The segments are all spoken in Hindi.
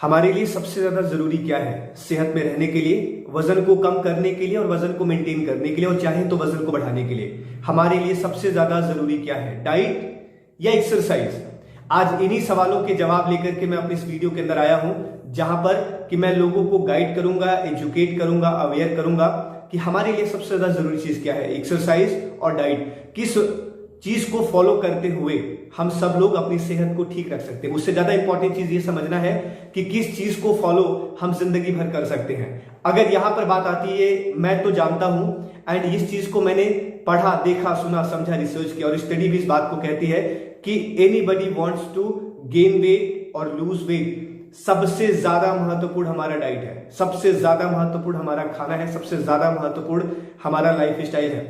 हमारे लिए सबसे ज्यादा जरूरी क्या है सेहत में रहने के लिए, वजन को कम करने के लिए और वजन को मेंटेन करने के लिए और चाहे तो वजन को बढ़ाने के लिए हमारे लिए सबसे ज्यादा जरूरी क्या है, डाइट या एक्सरसाइज। आज इन्हीं सवालों के जवाब लेकर के मैं अपने इस वीडियो के अंदर आया हूं, जहां पर कि मैं लोगों को गाइड करूंगा, एजुकेट करूंगा, अवेयर करूंगा कि हमारे लिए सबसे ज्यादा जरूरी चीज क्या है, एक्सरसाइज और डाइट। किस चीज को फॉलो करते हुए हम सब लोग अपनी सेहत को ठीक रख सकते हैं। उससे ज्यादा इंपॉर्टेंट चीज ये समझना है कि किस चीज को फॉलो हम जिंदगी भर कर सकते हैं। अगर यहां पर बात आती है, मैं तो जानता हूं एंड इस चीज को मैंने पढ़ा, देखा, सुना, समझा, रिसर्च किया और स्टडी भी इस बात को कहती है कि anybody wants to gain weight और लूज वेट, सबसे ज्यादा महत्वपूर्ण हमारा डाइट है, सबसे ज्यादा महत्वपूर्ण हमारा खाना है, सबसे ज्यादा महत्वपूर्ण हमारा लाइफ स्टाइल है।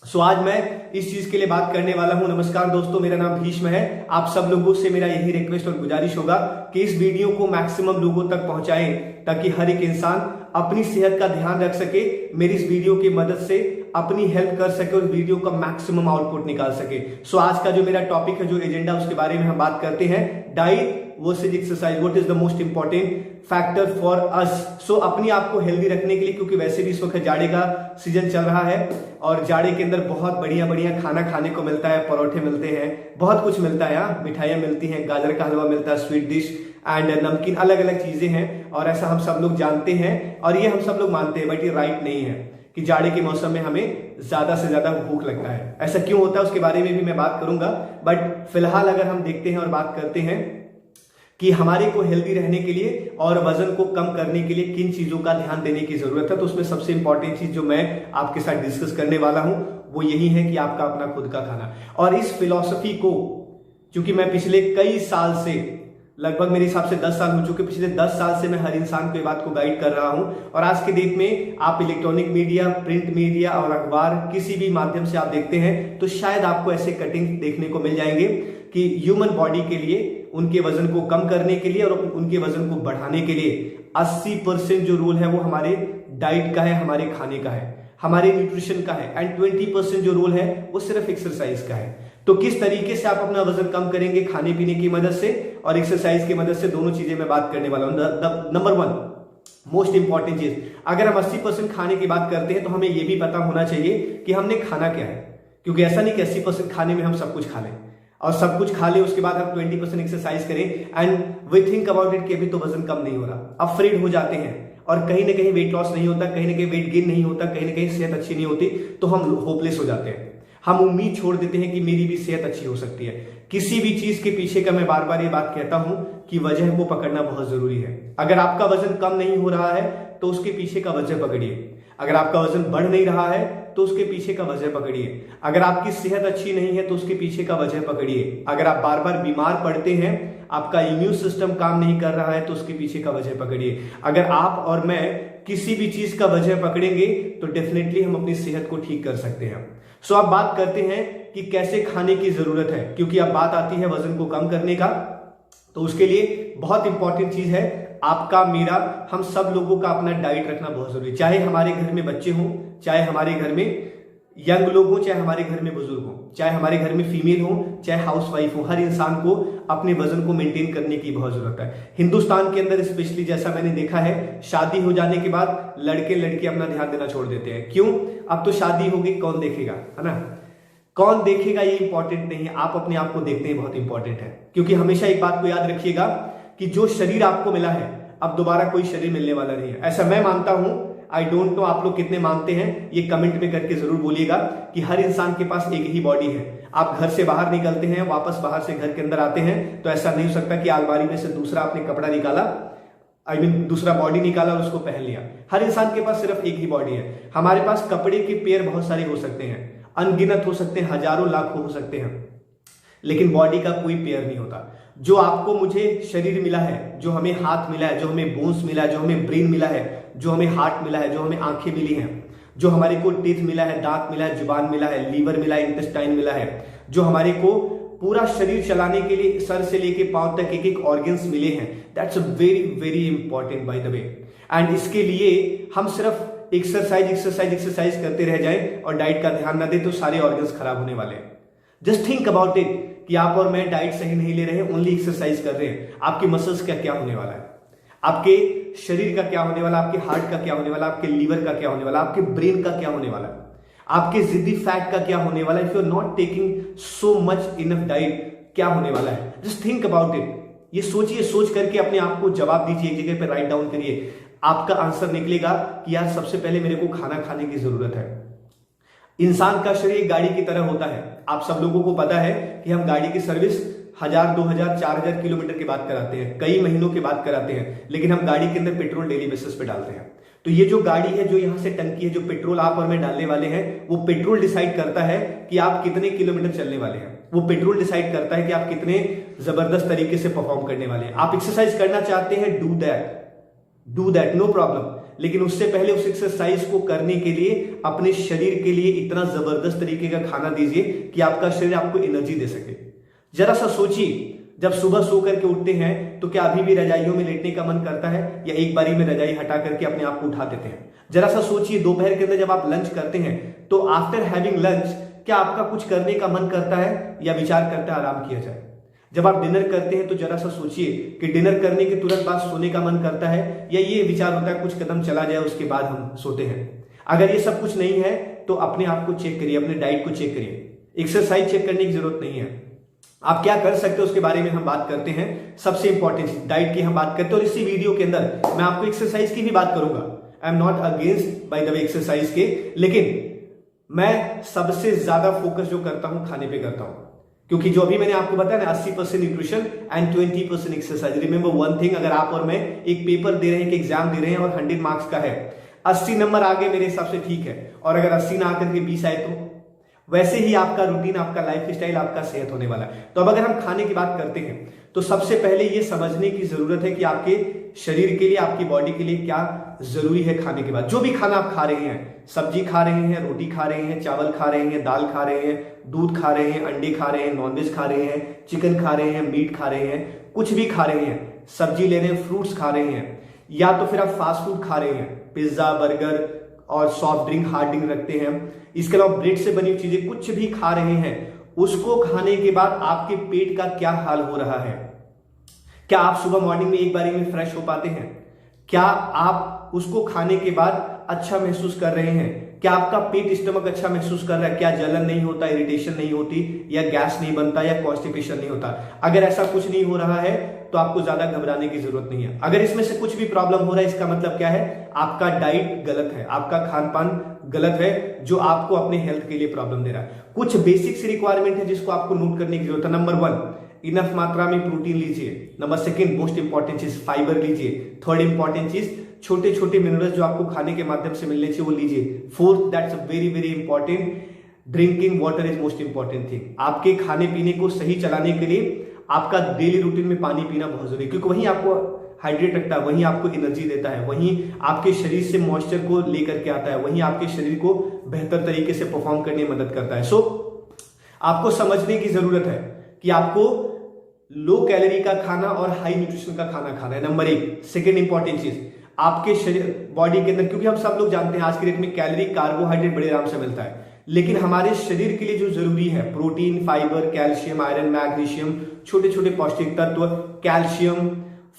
सो आज मैं इस चीज के लिए बात करने वाला हूं। नमस्कार दोस्तों, मेरा नाम भीष्म है। आप सब लोगों से मेरा यही रिक्वेस्ट और गुजारिश होगा कि इस वीडियो को मैक्सिमम लोगों तक पहुंचाएं ताकि हर एक इंसान अपनी सेहत का ध्यान रख सके, मेरी इस वीडियो की मदद से अपनी हेल्प कर सके और वीडियो का मैक्सिमम आउटपुट निकाल सके। सो आज का जो मेरा टॉपिक है, जो एजेंडा, उसके बारे में हम बात करते हैं, diet versus exercise, what is the most important factor for us. So अपनी आप को हेल्दी रखने के लिए, क्योंकि वैसे भी इस वक्त जाड़े का सीजन चल रहा है और जाड़े के अंदर बहुत बढ़िया बढ़िया खाना खाने को मिलता है, परोठे मिलते हैं, बहुत कुछ मिलता है, मिठाइयां मिलती हैं, गाजर का हलवा मिलता है, स्वीट डिश एंड नमकीन, अलग अलग चीजें हैं और ऐसा हम सब लोग जानते हैं और ये हम सब लोग मानते हैं, बट ये राइट नहीं है कि जाड़े के मौसम में हमें ज्यादा से ज्यादा भूख लगता है। ऐसा क्यों होता है उसके बारे में भी मैं बात करूंगा, बट फिलहाल अगर हम देखते हैं और बात करते हैं कि हमारे को हेल्दी रहने के लिए और वजन को कम करने के लिए किन चीजों का ध्यान देने की जरूरत है, तो उसमें सबसे इंपॉर्टेंट चीज जो मैं आपके साथ डिस्कस करने वाला हूं वो यही है कि आपका अपना खुद का खाना। और इस फिलॉसफी को, क्योंकि मैं पिछले कई साल से, लगभग मेरे हिसाब से 10 साल हो चुके, पिछले 10 साल से मैं हर इंसान को ये बात को गाइड कर रहा हूं और आज के डेट में आप इलेक्ट्रॉनिक मीडिया, प्रिंट मीडिया और अखबार, किसी भी माध्यम से आप देखते हैं तो शायद आपको ऐसे कटिंग देखने को मिल जाएंगे कि ह्यूमन बॉडी के लिए, उनके वजन को कम करने के लिए और उनके वजन को बढ़ाने के लिए 80% जो रोल है वो हमारे डाइट का है, हमारे खाने का है, हमारे न्यूट्रिशन का है एंड 20% जो रोल है वो सिर्फ एक्सरसाइज का है। तो किस तरीके से आप अपना वजन कम करेंगे खाने पीने की मदद से और एक्सरसाइज की मदद से, दोनों चीजें मैं बात करने वाला हूं। नंबर 1 मोस्ट इंपॉर्टेंट चीज, अगर हम 80% खाने की बात करते हैं तो हमें यह भी पता होना चाहिए कि हमने खाना क्या है, क्योंकि ऐसा नहीं कि 80% खाने में हम सब कुछ खा लें और सब कुछ खा ले उसके बाद हम 20% एक्सरसाइज करें and we think about it कि अभी तो वजन कम नहीं हो रहा, अफ्रेड हो जाते हैं और कहीं ना कहीं वेट लॉस नहीं होता, कहीं ना कहीं वेट गेन नहीं होता, कहीं ना कहीं सेहत अच्छी नहीं होती, तो हम होपलेस हो जाते हैं, हम उम्मीद छोड़ देते हैं कि मेरी भी सेहत अच्छी हो सकती है। किसी भी चीज के पीछे का मैं बार बार ये बात कहता हूं कि वजह को पकड़ना बहुत जरूरी है। अगर आपका वजन कम नहीं हो रहा है तो उसके पीछे का वजह पकड़िए, अगर आपका वजन बढ़ नहीं रहा है तो उसके पीछे का वजह पकड़िए, अगर आपकी सेहत अच्छी नहीं है तो उसके पीछे का वजह पकड़िए, अगर आप बार बार बीमार पड़ते हैं, आपका इम्यून सिस्टम काम नहीं कर रहा है तो उसके पीछे का वजह पकड़िए। अगर आप और मैं किसी भी चीज का वजह पकड़ेंगे तो डेफिनेटली हम अपनी सेहत को ठीक कर सकते हैं। सो अब बात करते हैं कि कैसे खाने की जरूरत है, क्योंकि अब बात आती है वजन को कम करने का, तो उसके लिए बहुत इंपॉर्टेंट चीज है आपका, मेरा, हम सब लोगों का अपना डाइट रखना बहुत जरूरी है। चाहे हमारे घर में बच्चे हों, चाहे हमारे घर में यंग लोग हों, चाहे हमारे घर में बुजुर्ग हों, चाहे हमारे घर में फीमेल हो, चाहे हाउसवाइफ हो, हर इंसान को अपने वजन को मेंटेन करने की बहुत जरूरत है। हिंदुस्तान के अंदर स्पेशली जैसा मैंने देखा है, शादी हो जाने के बाद लड़के लड़की अपना ध्यान देना छोड़ देते हैं। क्यों? अब तो शादी होगी, कौन देखेगा, है ना, कौन देखेगा ये इंपॉर्टेंट नहीं है, आप अपने आप को देखते हैं बहुत इंपॉर्टेंट है। क्योंकि हमेशा एक बात को याद रखिएगा कि जो शरीर आपको मिला है अब दोबारा कोई शरीर मिलने वाला नहीं है, ऐसा मैं मानता हूं। आई डोंट नो आप लोग कितने मानते हैं, ये कमेंट में करके जरूर बोलिएगा कि हर इंसान के पास एक ही बॉडी है। आप घर से बाहर निकलते हैं, वापस बाहर से घर के अंदर आते हैं तो ऐसा नहीं हो सकता कि अलमारी में से दूसरा आपने कपड़ा निकाला, दूसरा बॉडी निकाला और उसको पहन लिया। हर इंसान के पास सिर्फ एक ही बॉडी है। हमारे पास कपड़े के पेयर बहुत सारे हो सकते हैं, अनगिनत हो सकते हैं, हजारों लाखों हो सकते हैं, लेकिन बॉडी का कोई पेयर नहीं होता। जो आपको मुझे शरीर मिला है, जो हमें हाथ मिला है, जो हमें बोन्स मिला है, जो हमें ब्रेन मिला है, जो हमें हार्ट मिला है, जो हमें आंखें मिली हैं, जो हमारे को टीथ मिला है, दांत मिला है, जुबान मिला है, लीवर मिला है, इंटेस्टाइन मिला है, जो हमारे को पूरा शरीर चलाने के लिए सर से लेके पांव तक एक एक ऑर्गन्स मिले हैं, that's a very very important by the way. And इसके लिए हम सिर्फ एक्सरसाइज करते रह जाएं और डाइट का ध्यान ना दें तो सारे ऑर्गन्स खराब होने वाले हैं। जस्ट थिंक अबाउट इट कि आप और मैं डाइट सही नहीं ले रहे हैं, ओनली एक्सरसाइज कर रहे हैं, आपकी मसल्स का क्या होने वाला है। आपके शरीर का क्या होने वाला, आपके हार्ट का क्या होने वाला, आपके लीवर का क्या होने वाला, आपके ब्रेन का क्या होने वाला, आपके जिद्दी फैट का क्या होने वाला, if you are not taking so much enough diet क्या होने वाला है। Just think about it. ये सोचिए, सोच करके अपने आप को जवाब दीजिए, एक जगह पे राइट डाउन करिए। आपका आंसर निकलेगा कि यार सबसे पहले मेरे को खाना खाने की जरूरत है। इंसान का शरीर एक गाड़ी की तरह होता है। आप सब लोगों को पता है कि हम गाड़ी की सर्विस 1000, 2000, 4000 किलोमीटर के बाद कराते हैं, कई महीनों के बाद कराते हैं, लेकिन हम गाड़ी के अंदर पेट्रोल डेली बेसिस पे डालते हैं। तो ये जो गाड़ी है, जो यहां से टंकी है, जो पेट्रोल आप और मैं डालने वाले हैं, वो पेट्रोल डिसाइड करता है कि आप कितने किलोमीटर चलने वाले हैं। वो पेट्रोल डिसाइड करता है कि आप कितने जबरदस्त तरीके से परफॉर्म करने वाले हैं। आप एक्सरसाइज करना चाहते हैं, डू दैट, नो प्रॉब्लम। लेकिन उससे पहले उस एक्सरसाइज को करने के लिए अपने शरीर के लिए इतना जबरदस्त तरीके का खाना दीजिए कि आपका शरीर आपको एनर्जी दे सके। जरा सा सोचिए, जब सुबह सो करके उठते हैं तो क्या अभी भी रजाइयों में लेटने का मन करता है, या एक बारी में रजाई हटा करके अपने आप को उठा देते हैं? जरा सा सोचिए, दोपहर के अंदर जब आप लंच करते हैं तो आफ्टर हैविंग लंच क्या आपका कुछ करने का मन करता है, या विचार करता है आराम किया जाए? जब आप डिनर करते हैं तो जरा सा सोचिए कि डिनर करने के तुरंत बाद सोने का मन करता है, या ये विचार होता है कुछ कदम चला जाए उसके बाद हम सोते हैं? अगर ये सब कुछ नहीं है तो अपने आप को चेक करिए, अपने डाइट को चेक करिए। एक्सरसाइज चेक करने की जरूरत नहीं है। आप क्या कर सकते हो उसके बारे में हम बात करते हैं। सबसे इंपॉर्टेंट डाइट की हम बात करते हैं, और इसी वीडियो के अंदर मैं आपको एक्सरसाइज की भी बात करूंगा। I am not against by the way exercise के, लेकिन मैं सबसे ज्यादा फोकस जो करता हूं खाने पे करता हूं, क्योंकि जो अभी मैंने आपको बताया ना 80% nutrition and 20% exercise. Remember one thing, अगर आप और मैं एक पेपर दे रहे हैं, एक एग्जाम दे रहे हैं और 100 मार्क्स का है, 80 नंबर आ गए मेरे हिसाब से ठीक है, और अगर 80 ना आकर के 20 आए तो वैसे ही आपका रूटीन, आपका लाइफ स्टाइल, आपका सेहत होने वाला है। तो अब अगर हम खाने की बात करते हैं तो सबसे पहले ये समझने की जरूरत है कि आपके शरीर के लिए, आपकी बॉडी के लिए क्या जरूरी है खाने के बाद। जो भी खाना आप खा रहे हैं, सब्जी खा रहे हैं, रोटी खा रहे हैं, चावल खा रहे हैं, दाल खा रहे हैं, दूध खा रहे हैं, अंडे खा रहे हैं, नॉनवेज खा रहे हैं, चिकन खा रहे हैं, मीट खा रहे हैं, कुछ भी खा रहे हैं, सब्जी ले रहे हैं, फ्रूट्स खा रहे हैं, या तो फिर आप फास्ट फूड खा रहे हैं, पिज्जा, बर्गर और सॉफ्ट ड्रिंक, हार्ड ड्रिंक रखते हैं, इसके अलावा ब्रेड से बनी चीजें कुछ भी खा रहे हैं, उसको खाने के बाद आपके पेट का क्या हाल हो रहा है? क्या आप सुबह मॉर्निंग में एक बारी में फ्रेश हो पाते हैं? क्या आप उसको खाने के बाद अच्छा महसूस कर रहे हैं? क्या आपका पेट, स्टमक अच्छा महसूस कर रहा है? क्या जलन नहीं होता, इरिटेशन नहीं होती, या गैस नहीं बनता, या कॉन्स्टिपेशन नहीं होता? अगर ऐसा कुछ नहीं हो रहा है तो आपको ज्यादा घबराने की जरूरत नहीं है। अगर इसमें से कुछ भी प्रॉब्लम हो रहा है, इसका मतलब क्या है? आपका डाइट गलत है, आपका खान पान गलत है, जो आपको अपने हेल्थ के लिए प्रॉब्लम दे रहा है। कुछ बेसिक्स रिक्वायरमेंट है जिसको आपको नोट करने की जरूरत है। नंबर 1, इनफ मात्रा में प्रोटीन लीजिए। नंबर 2, मोस्ट इंपॉर्टेंट चीज फाइबर लीजिए। 3rd इंपॉर्टेंट चीज छोटे छोटे मिनरल्स जो आपको खाने के माध्यम से मिलने चाहिए वो लीजिए। 4th, that's very very important, drinking water is most important thing. आपके खाने पीने को सही चलाने के लिए आपका डेली रूटीन में पानी पीना बहुत जरूरी है, क्योंकि वही आपको हाइड्रेट रखता है, वही आपको एनर्जी देता है, वही आपके शरीर से मॉइस्चर को लेकर के आता है, वही आपके शरीर को बेहतर तरीके से परफॉर्म करने में मदद करता है। सो आपको समझने की जरूरत है कि आपको लो कैलोरी का खाना और हाई न्यूट्रिशन का खाना खाना है। नंबर 1। 2nd इंपॉर्टेंट चीज, आपके शरीर बॉडी के अंदर, क्योंकि हम सब लोग जानते हैं आज की डेट में कैलोरी, कार्बोहाइड्रेट बड़े आराम से मिलता है, लेकिन हमारे शरीर के लिए जो जरूरी है protein, fibre, calcium, iron, magnesium, छोटे छोटे पौष्टिक तत्व, कैल्शियम,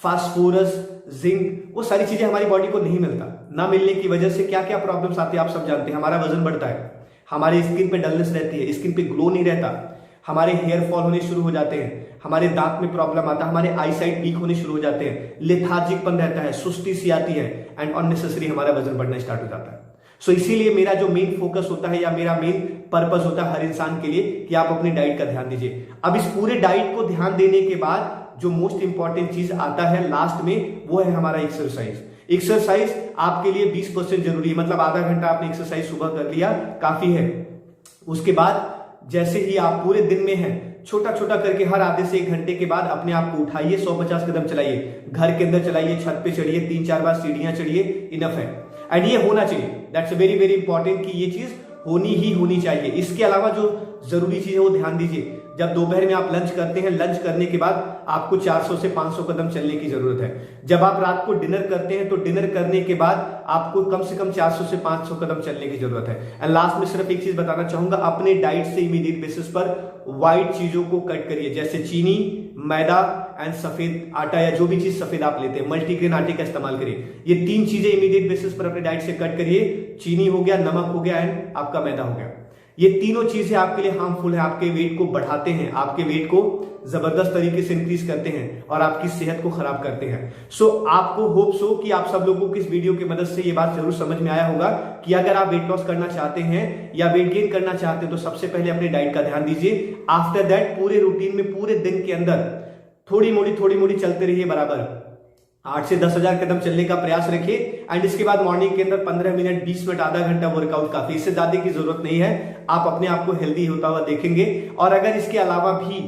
फास्फोरस, जिंक, वो सारी चीजें हमारी बॉडी को नहीं मिलता। ना मिलने की वजह से क्या क्या प्रॉब्लम्स आती है आप सब जानते हैं। हमारा वजन बढ़ता है, हमारी स्किन पे डलनेस रहती है, स्किन पे ग्लो नहीं रहता, हमारे हेयर फॉल होने शुरू हो जाते हैं, हमारे दांत में प्रॉब्लम आता है, हमारे आई साइट वीक होने शुरू हो जाते हैं, लेथार्जिकपन रहता है, सुस्ती सी आती है, एंड अननेसेसरी हमारा वजन बढ़ना स्टार्ट हो जाता है। सो इसीलिए मेरा जो मेन फोकस होता है, या मेरा मेन पर्पस होता है हर इंसान के लिए, कि आप अपनी डाइट का ध्यान दीजिए। अब इस पूरे डाइट को ध्यान देने के बाद जो मोस्ट इंपॉर्टेंट चीज आता है लास्ट में, वो है हमारा एक्सरसाइज। एक्सरसाइज आपके लिए 20% जरूरी है, मतलब आधा घंटा आपने एक्सरसाइज सुबह कर लिया, काफी है। उसके बाद जैसे ही आप पूरे दिन में हैं, छोटा छोटा करके हर आधे से 1 घंटे के बाद अपने आप को उठाइए, 150 कदम चलाइए, घर के अंदर चलाइए, छत पे चढ़िए, 3-4 बार सीढ़ियां चढ़िए, इनफ है। एंड ये होना चाहिए, दैट्स वेरी वेरी इंपॉर्टेंट कि ये चीज होनी ही होनी चाहिए। इसके अलावा जो जरूरी चीज है वो ध्यान दीजिए। जब दोपहर में आप लंच करते हैं, लंच करने के बाद आपको 400 से 500 कदम चलने की जरूरत है। जब आप रात को डिनर करते हैं तो डिनर करने के बाद आपको कम से कम 400 से 500 कदम चलने की जरूरत है। एंड लास्ट में सिर्फ एक चीज बताना चाहूंगा, अपने डाइट से इमीडिएट बेसिस पर व्हाइट चीजों को कट करिए, जैसे चीनी, मैदा एंड सफेद आटा या जो भी चीज सफेद आप लेते हैं, मल्टीग्रेन आटे का इस्तेमाल करिए। ये 3 चीजें इमीडिएट बेसिस पर अपने डाइट से कट करिए। चीनी हो गया, नमक हो गया एंड आपका मैदा हो गया। ये तीनों चीजें आपके लिए हार्मफुल है, आपके वेट को बढ़ाते हैं, आपके वेट को जबरदस्त तरीके से इंक्रीज करते हैं और आपकी सेहत को खराब करते हैं। सो आपको होप्स हो कि आप सब लोगों को इस वीडियो की मदद से ये बात जरूर समझ में आया होगा कि अगर आप वेट लॉस करना चाहते हैं या वेट गेन करना चाहते हैं तो सबसे पहले अपने डाइट का ध्यान दीजिए। आफ्टर दैट पूरे रूटीन में पूरे दिन के अंदर थोड़ी मोड़ी चलते रहिए, बराबर 8 से 10,000 कदम चलने का प्रयास रखिए। एंड इसके बाद मॉर्निंग के अंदर 15 मिनट, 20 मिनट, आधा घंटा वर्कआउट काफी, इससे ज्यादा की जरूरत नहीं है। आप अपने आप को हेल्दी होता हुआ देखेंगे। और अगर इसके अलावा भी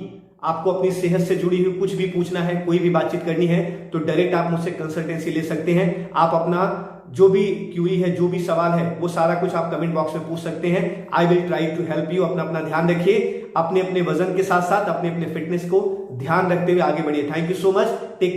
आपको अपनी सेहत से जुड़ी हुई कुछ भी पूछना है, कोई भी बातचीत करनी है, तो डायरेक्ट आप मुझसे कंसल्टेंसी ले सकते हैं। आप अपना जो भी क्यूरी है, जो भी सवाल है, वो सारा कुछ आप कमेंट बॉक्स में पूछ सकते हैं। I will try to help you. अपना ध्यान रखिए, अपने वजन के साथ साथ अपने फिटनेस को ध्यान रखते हुए आगे बढ़िए। Thank you so much. Take